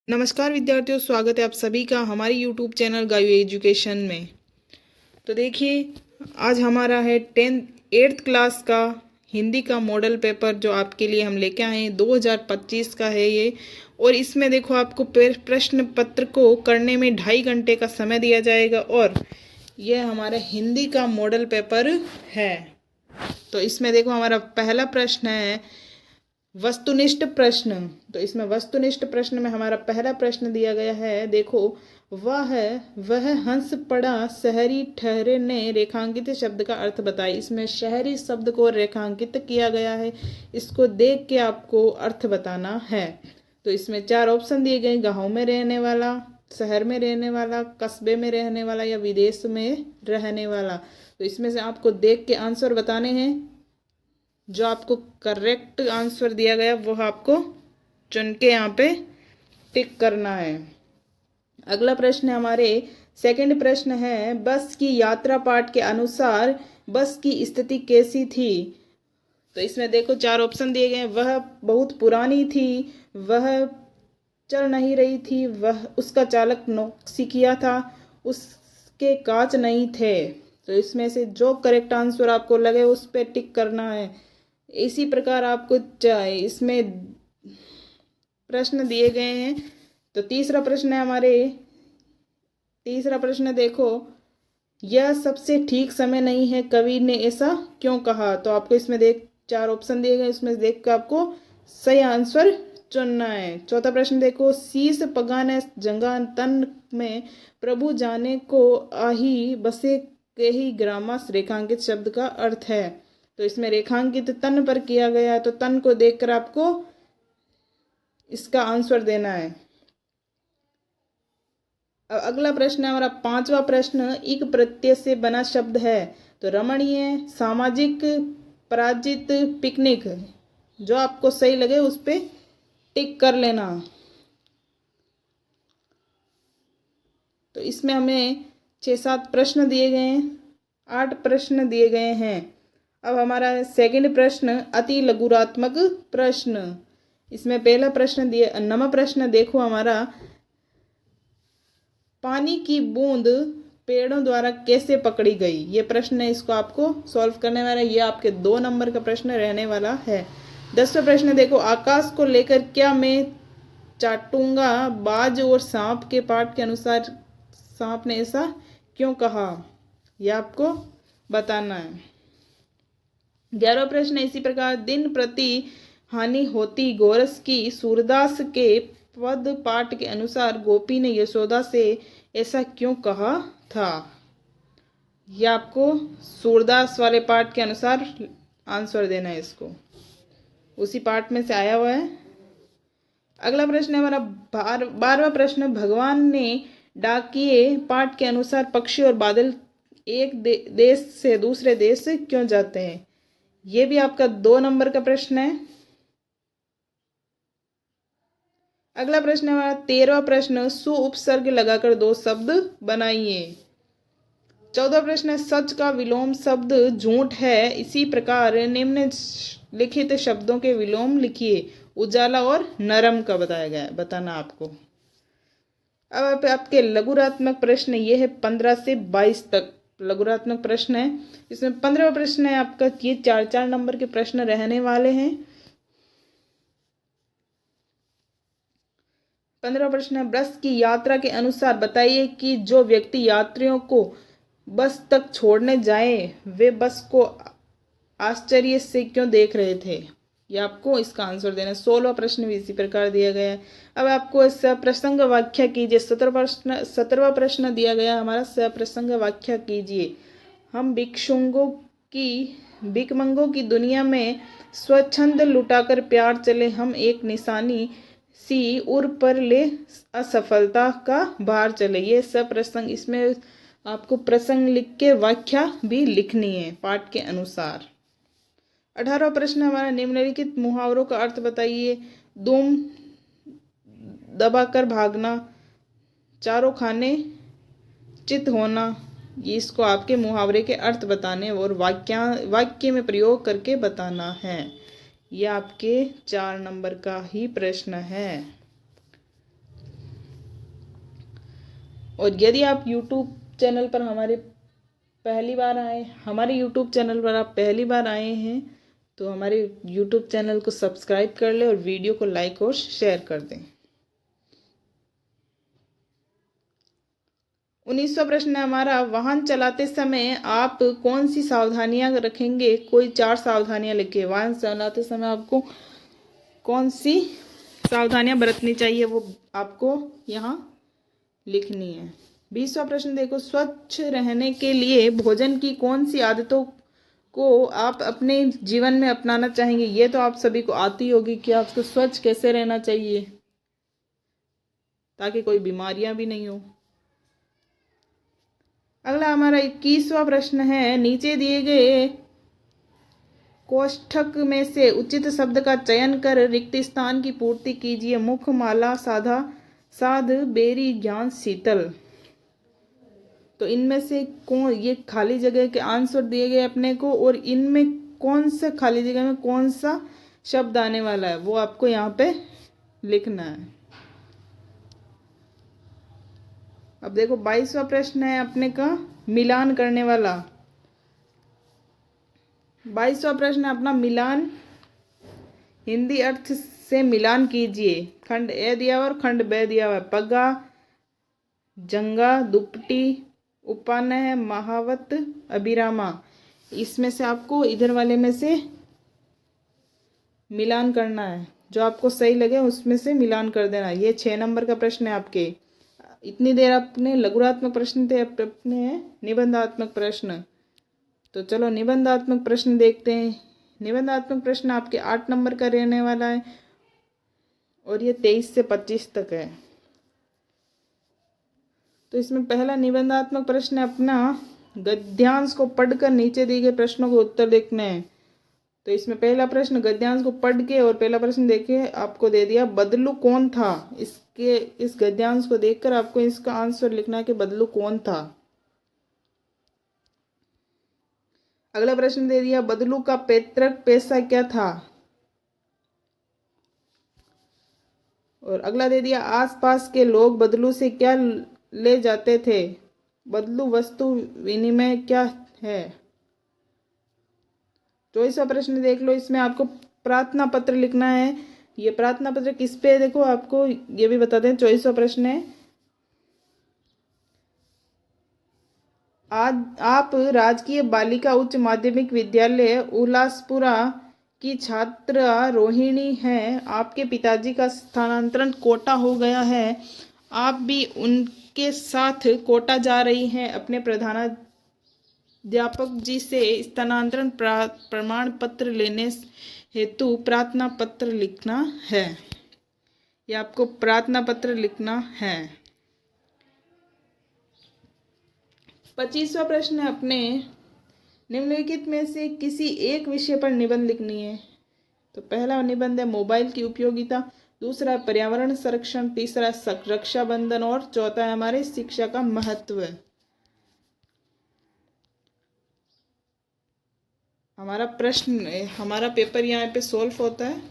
नमस्कार विद्यार्थियों, स्वागत है आप सभी का हमारे यूट्यूब चैनल गायू एजुकेशन में। तो देखिए, आज हमारा है 8th क्लास का हिंदी का मॉडल पेपर जो आपके लिए हम लेके आए हैं। 2025 का है ये। और इसमें देखो, आपको प्रश्न पत्र को करने में 2.5 घंटे का समय दिया जाएगा और यह हमारा हिंदी का मॉडल पेपर है। तो इसमें देखो, हमारा पहला प्रश्न है वस्तुनिष्ठ प्रश्न। तो इसमें वस्तुनिष्ठ प्रश्न में हमारा पहला प्रश्न दिया गया है। देखो, वह हंस पड़ा शहरी ठहरे ने रेखांकित शब्द का अर्थ बताए। इसमें शहरी शब्द को रेखांकित किया गया है, इसको देख के आपको अर्थ बताना है। तो इसमें 4 ऑप्शन दिए गए, गाँव में रहने वाला, शहर में रहने वाला, कस्बे में रहने वाला या विदेश में रहने वाला। तो इसमें से आपको देख के आंसर बताने हैं। जो आपको करेक्ट आंसर दिया गया वो आपको चुन के यहाँ पे टिक करना है। अगला प्रश्न है हमारे सेकंड प्रश्न है, बस की यात्रा पाठ के अनुसार बस की स्थिति कैसी थी। तो इसमें देखो 4 ऑप्शन दिए गए। वह बहुत पुरानी थी, वह चल नहीं रही थी, वह उसका चालक नौसिखिया था, उसके कांच नहीं थे। तो इसमें से जो करेक्ट आंसर आपको लगे उस पर टिक करना है। इसी प्रकार आपको इसमें प्रश्न दिए गए हैं। तो तीसरा प्रश्न है हमारे, तीसरा प्रश्न देखो, यह सबसे ठीक समय नहीं है, कवि ने ऐसा क्यों कहा। तो आपको इसमें 4 ऑप्शन दिए गए, उसमें देख कर आपको सही आंसर चुनना है। चौथा प्रश्न देखो, शीस पगाने जंगा तन में प्रभु जाने को आही बसे के ही ग्रामास रेखांकित शब्द का अर्थ है। तो इसमें रेखांकित तन पर किया गया है, तो तन को देखकर आपको इसका आंसर देना है। अगला प्रश्न है हमारा 5वां प्रश्न, इक प्रत्यय से बना शब्द है। तो रमणीय, सामाजिक, पराजित, पिकनिक। जो आपको सही लगे उस पर टिक कर लेना। तो इसमें हमें 6-7 प्रश्न दिए गए हैं, 8 प्रश्न दिए गए हैं। अब हमारा सेकंड प्रश्न, अति लघुरात्मक प्रश्न। इसमें पहला प्रश्न दिए, 9वां प्रश्न देखो हमारा, पानी की बूंद पेड़ों द्वारा कैसे पकड़ी गई। ये प्रश्न है, इसको आपको सॉल्व करने वाला है। ये आपके 2 नंबर का प्रश्न रहने वाला है। 10वां प्रश्न देखो, आकाश को लेकर क्या मैं चाटूंगा, बाज और सांप के पाठ के अनुसार सांप ने ऐसा क्यों कहा। यह आपको बताना है। 11वां प्रश्न इसी प्रकार, दिन प्रति हानि होती गोरस की, सूरदास के पद पाठ के अनुसार गोपी ने यशोदा से ऐसा क्यों कहा था। यह आपको सूरदास वाले पाठ के अनुसार आंसर देना है, इसको उसी पाठ में से आया हुआ है। अगला प्रश्न है हमारा 12वां प्रश्न, भगवान ने डाकिए पाठ के अनुसार पक्षी और बादल एक देश से दूसरे देश से क्यों जाते हैं। ये भी आपका 2 नंबर का प्रश्न है। अगला प्रश्न है हमारा 13वां प्रश्न, सु उपसर्ग लगाकर 2 शब्द बनाइए। 14वां प्रश्न है, सच का विलोम शब्द झूठ है, इसी प्रकार निम्नलिखित शब्दों के विलोम लिखिए। उजाला और नरम का बताया गया है, बताना आपको। अब आपके लघुरात्मक प्रश्न ये है 15 से 22 तक लघुरात्मक प्रश्न है। इसमें 15वां प्रश्न है आपका, ये 4-4 नंबर के प्रश्न रहने वाले हैं। 15वां प्रश्न है, बस की यात्रा के अनुसार बताइए कि जो व्यक्ति यात्रियों को बस तक छोड़ने जाए वे बस को आश्चर्य से क्यों देख रहे थे। ये आपको इसका आंसर देना है। 16वां प्रश्न भी इसी प्रकार दिया गया है। अब आपको सप्रसंग व्याख्या कीजिए। 17वां प्रश्न दिया गया हमारा, सप्रसंग व्याख्या कीजिए। हम भिकमंगों की दुनिया में स्वच्छंद लुटाकर प्यार चले, हम एक निशानी सी उर पर ले असफलता का भार चले। ये सब प्रसंग, इसमें आपको प्रसंग लिख के व्याख्या भी लिखनी है पाठ के अनुसार। 18वां प्रश्न हमारा, निम्नलिखित मुहावरों का अर्थ बताइए। दुम दबाकर भागना, चारों खाने चित होना। ये इसको आपके मुहावरे के अर्थ बताने और वाक्य में प्रयोग करके बताना है। यह आपके 4 नंबर का ही प्रश्न है। और यदि आप यूट्यूब चैनल पर हमारे यूट्यूब चैनल पर आप पहली बार आए हैं तो हमारे यूट्यूब चैनल को सब्सक्राइब कर लें और वीडियो को लाइक और शेयर कर दें। 19वां प्रश्न है हमारा, वाहन चलाते समय आप कौन सी सावधानियां रखेंगे? कोई 4 सावधानियां लिखिए। वाहन चलाते समय आपको कौन सी सावधानियां बरतनी चाहिए वो आपको यहाँ लिखनी है। 20वां प्रश्न देखो, स्वच्छ रहने के लिए भोजन की कौन सी आदतों को आप अपने जीवन में अपनाना चाहेंगे? ये तो आप सभी को आती होगी कि आपको स्वच्छ कैसे रहना चाहिए ताकि कोई बीमारियां भी नहीं हो। अगला हमारा 21वां प्रश्न है, नीचे दिए गए कोष्ठक में से उचित शब्द का चयन कर रिक्त स्थान की पूर्ति कीजिए। मुख, माला, साधा, साध, बेरी, ज्ञान, शीतल। तो इनमें से कौन, ये खाली जगह के आंसर दिए गए अपने को, और इनमें कौन सा खाली जगह में कौन सा शब्द आने वाला है वो आपको यहाँ पे लिखना है। अब देखो 22वां प्रश्न है अपने का मिलान करने वाला। 22वां प्रश्न अपना मिलान, हिंदी अर्थ से मिलान कीजिए। खंड ए दिया हुआ और खंड ब दिया हुआ है। पगा, जंगा, दुपटी, उपान है, महावत, अभिरामा। इसमें से आपको इधर वाले में से मिलान करना है, जो आपको सही लगे उसमें से मिलान कर देना। ये 6 नंबर का प्रश्न है आपके। इतनी देर अपने लघुरात्मक प्रश्न थे, अपने निबंधात्मक प्रश्न। तो चलो निबंधात्मक प्रश्न देखते हैं। निबंधात्मक प्रश्न आपके 8 नंबर का रहने वाला है और ये 23 से 25 तक है। तो इसमें पहला निबंधात्मक प्रश्न अपना गद्यांश को पढ़कर नीचे दिए गए प्रश्नों के उत्तर देखने हैं। तो इसमें पहला प्रश्न गद्यांश को पढ़ के, और पहला प्रश्न देखिए आपको दे दिया बदलू कौन था। इस गद्यांश को देखकर आपको इसका आंसर लिखना है कि बदलू कौन था। अगला प्रश्न दे दिया बदलू का पैतृक पेशा क्या था। और अगला दे दिया आसपास के लोग बदलू से क्या ले जाते थे। बदलू वस्तु विनिमय क्या है। 24वां प्रश्न देख लो, इसमें आपको प्रार्थना पत्र लिखना है। ये प्रार्थना पत्र किस पे है देखो आपको ये भी बता दें। 24वां प्रश्न है, आज आप राजकीय बालिका उच्च माध्यमिक विद्यालय उल्लासपुरा की छात्रा रोहिणी हैं। आपके पिताजी का स्थानांतरण कोटा हो गया है। आप भी उनके साथ कोटा जा रही हैं। अपने प्रधानाध्यापक जी से स्थानांतरण प्रमाण पत्र लेने हेतु प्रार्थना पत्र लिखना है। या आपको प्रार्थना पत्र लिखना है। 25वां प्रश्न है अपने निम्नलिखित में से किसी एक विषय पर निबंध लिखनी है। तो पहला निबंध है मोबाइल की उपयोगिता, दूसरा पर्यावरण संरक्षण, तीसरा रक्षाबंधन और चौथा है हमारे शिक्षा का महत्व। हमारा पेपर यहाँ पे सॉल्व होता है।